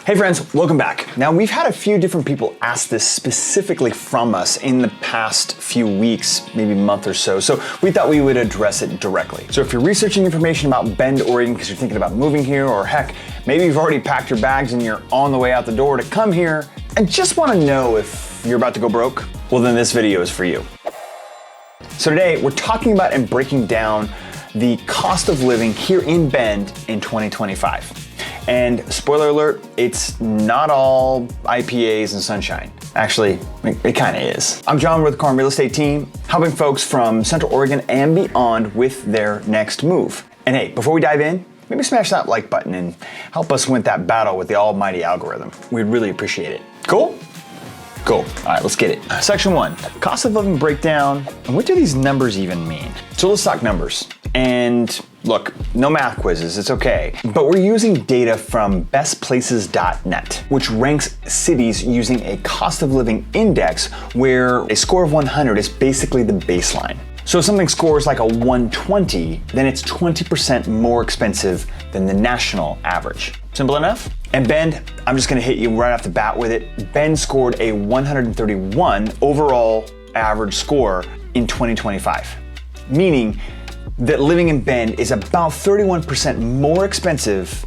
Hey friends, welcome back. Now we've had a few different people ask this specifically from us in the past few weeks, maybe month or so we thought we would address it directly. So if you're researching information about Bend, Oregon because you're thinking about moving here, or heck, maybe you've already packed your bags and you're on the way out the door to come here and just want to know if you're about to go broke, well then this video is for you. So today we're talking about and breaking down the cost of living here in Bend in 2025. And spoiler alert, it's not all IPAs and sunshine. Actually, it kind of is. I'm John with the Car and Real Estate team, helping folks from Central Oregon and beyond with their next move. And hey, before we dive in, maybe smash that like button and help us win that battle with the almighty algorithm. We'd really appreciate it. Cool? Cool. All right, let's get it. Section 1, cost of living breakdown. And what do these numbers even mean? So let's talk numbers. And look, no math quizzes, it's okay. But we're using data from bestplaces.net, which ranks cities using a cost of living index where a score of 100 is basically the baseline. So if something scores like a 120, then it's 20% more expensive than the national average. Simple enough? And Bend, I'm just gonna hit you right off the bat with it. Bend scored a 131 overall average score in 2025, meaning that living in Bend is about 31% more expensive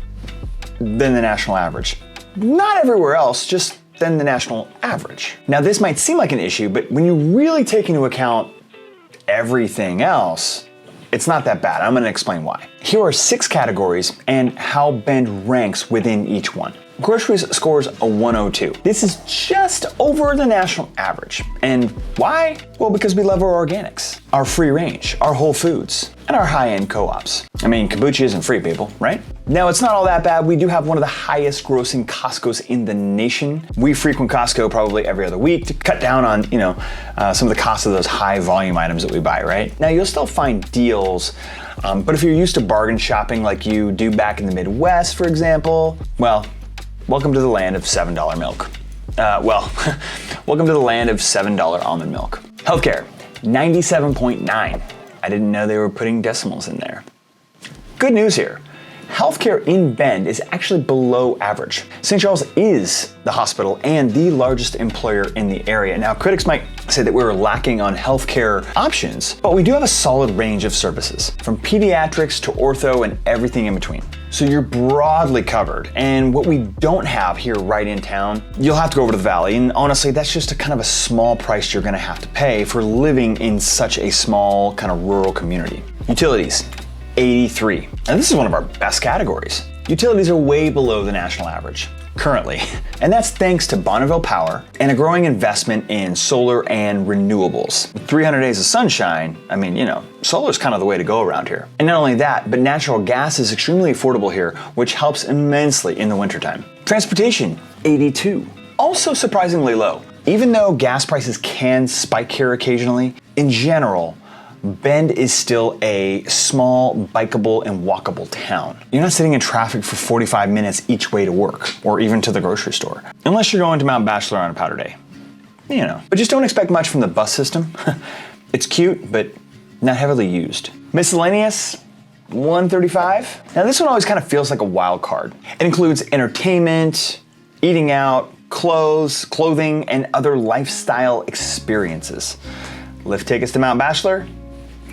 than the national average. Not everywhere else, just than the national average. Now this might seem like an issue, but when you really take into account everything else, it's not that bad. I'm gonna explain why. Here are 6 categories and how Bend ranks within each one. Groceries scores a 102. This is just over the national average. And why? Well, because we love our organics, our free range, our whole foods, and our high-end co-ops. I mean, kombucha isn't free, people, right? Now, it's not all that bad. We do have one of the highest grossing Costco's in the nation. We frequent Costco probably every other week to cut down on, some of the cost of those high volume items that we buy, right? Now, you'll still find deals, but if you're used to bargain shopping like you do back in the Midwest, for example, well, welcome to the land of $7 milk. Welcome to the land of $7 almond milk. Healthcare, 97.9. I didn't know they were putting decimals in there. Good news here. Healthcare in Bend is actually below average. St. Charles is the hospital and the largest employer in the area. Now, critics might say that we're lacking on healthcare options, but we do have a solid range of services, from pediatrics to ortho and everything in between. So you're broadly covered. And what we don't have here right in town, you'll have to go over to the valley. And honestly, that's just a kind of a small price you're gonna have to pay for living in such a small kind of rural community. Utilities, 83. And this is one of our best categories. Utilities are way below the national average currently, and that's thanks to Prineville Power and a growing investment in solar and renewables. With 300 days of sunshine, solar is kind of the way to go around here. And not only that, but natural gas is extremely affordable here, which helps immensely in the wintertime. Transportation, 82. Also surprisingly low. Even though gas prices can spike here occasionally, in general, Bend is still a small, bikeable, and walkable town. You're not sitting in traffic for 45 minutes each way to work, or even to the grocery store. Unless you're going to Mount Bachelor on a powder day. But just don't expect much from the bus system. It's cute, but not heavily used. Miscellaneous, 135. Now this one always kind of feels like a wild card. It includes entertainment, eating out, clothes, clothing, and other lifestyle experiences. Lift tickets to Mount Bachelor?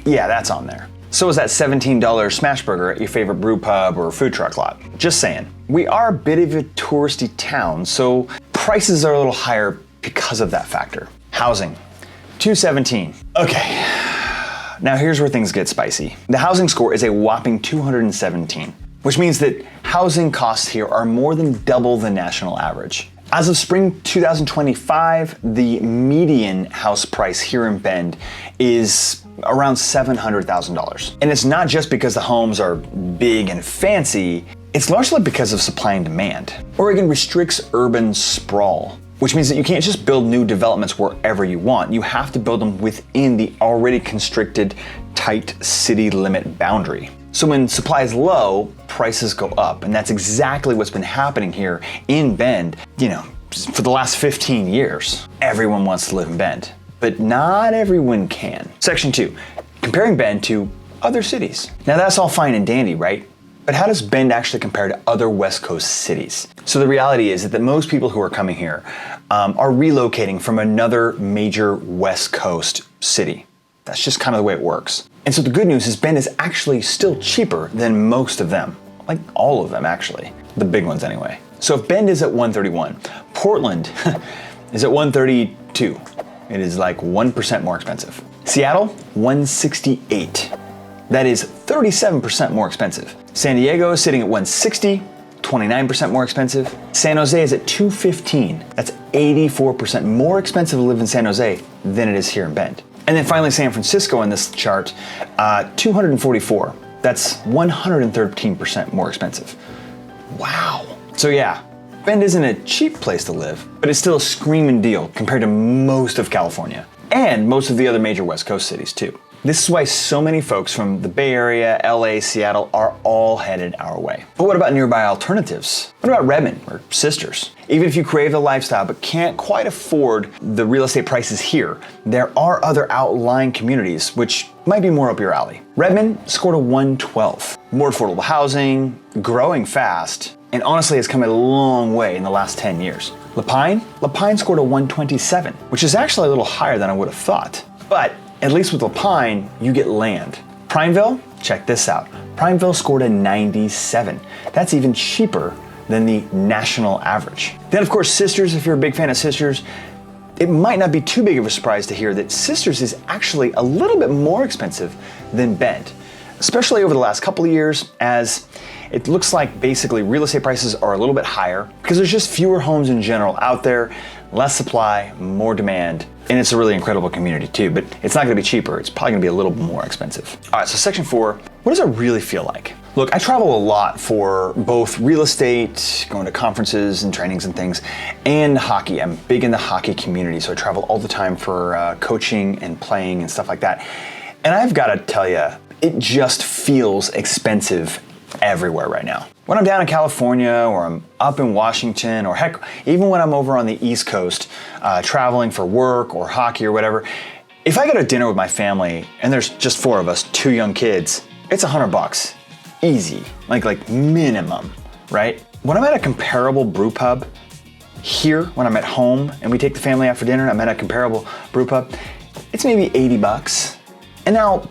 Yeah, that's on there. So is that $17 smash burger at your favorite brew pub or food truck lot. Just saying. We are a bit of a touristy town, so prices are a little higher because of that factor. Housing, 217. Okay, now here's where things get spicy. The housing score is a whopping 217, which means that housing costs here are more than double the national average. As of spring 2025, the median house price here in Bend is around $700,000. And it's not just because the homes are big and fancy, it's largely because of supply and demand. Oregon restricts urban sprawl, which means that you can't just build new developments wherever you want. You have to build them within the already constricted, tight city limit boundary. So when supply is low, prices go up. And that's exactly what's been happening here in Bend, for the last 15 years. Everyone wants to live in Bend, but not everyone can. Section 2, comparing Bend to other cities. Now that's all fine and dandy, right? But how does Bend actually compare to other West Coast cities? So the reality is that most people who are coming here are relocating from another major West Coast city. That's just kind of the way it works. And so the good news is Bend is actually still cheaper than most of them. Like all of them, actually. The big ones anyway. So if Bend is at $131, Portland is at $132. It is like 1% more expensive. Seattle, $168. That is 37% more expensive. San Diego is sitting at $160, 29% more expensive. San Jose is at $215. That's 84% more expensive to live in San Jose than it is here in Bend. And then finally, San Francisco on this chart, $244. That's 113% more expensive. Wow. So yeah, Bend isn't a cheap place to live, but it's still a screaming deal compared to most of California and most of the other major West Coast cities too. This is why so many folks from the Bay Area, LA, Seattle are all headed our way. But what about nearby alternatives? What about Redmond or Sisters? Even if you crave the lifestyle but can't quite afford the real estate prices here, there are other outlying communities which might be more up your alley. Redmond scored a 112. More affordable housing, growing fast, and honestly has come a long way in the last 10 years. La Pine scored a 127, which is actually a little higher than I would have thought. But at least with La Pine, you get land. Prineville, check this out. Prineville scored a 97. That's even cheaper than the national average. Then of course, Sisters, if you're a big fan of Sisters, it might not be too big of a surprise to hear that Sisters is actually a little bit more expensive than Bend, especially over the last couple of years, as it looks like basically real estate prices are a little bit higher because there's just fewer homes in general out there, less supply, more demand, and it's a really incredible community too, but it's not gonna be cheaper, it's probably gonna be a little bit more expensive. All right, so section 4, what does it really feel like? Look, I travel a lot for both real estate, going to conferences and trainings and things, and hockey. I'm big in the hockey community, so I travel all the time for coaching and playing and stuff like that. And I've gotta tell you, it just feels expensive everywhere right now. When I'm down in California or I'm up in Washington, or heck, even when I'm over on the East Coast traveling for work or hockey or whatever, if I go to dinner with my family and there's just 4 of us, 2 young kids, it's $100, easy, like minimum, right? When I'm at a comparable brew pub here, when I'm at home and we take the family out for dinner and I'm at a comparable brew pub, it's maybe $80. And now,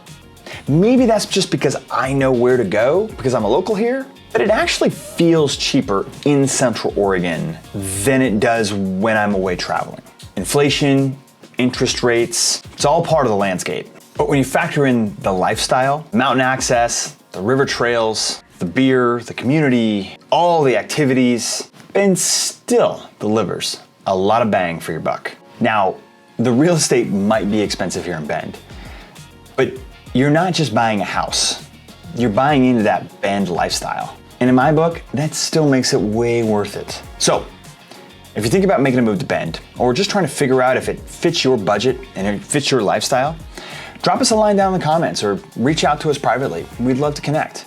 maybe that's just because I know where to go because I'm a local here, but it actually feels cheaper in Central Oregon than it does when I'm away traveling. Inflation, interest rates, it's all part of the landscape. But when you factor in the lifestyle, mountain access, the river trails, the beer, the community, all the activities, Bend still delivers a lot of bang for your buck. Now, the real estate might be expensive here in Bend, but you're not just buying a house, you're buying into that Bend lifestyle. And in my book, that still makes it way worth it. So, if you think about making a move to Bend, or just trying to figure out if it fits your budget and it fits your lifestyle, drop us a line down in the comments or reach out to us privately. We'd love to connect.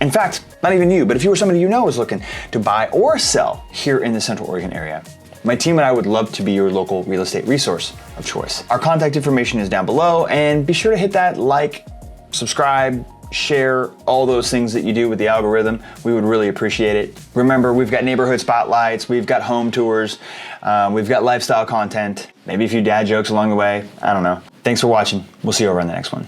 In fact, not even you, but if you or somebody you know is looking to buy or sell here in the Central Oregon area, my team and I would love to be your local real estate resource of choice. Our contact information is down below, and be sure to hit that like, subscribe, share, all those things that you do with the algorithm. We would really appreciate it. Remember, we've got neighborhood spotlights, we've got home tours, we've got lifestyle content, maybe a few dad jokes along the way. I don't know. Thanks for watching. We'll see you over on the next one.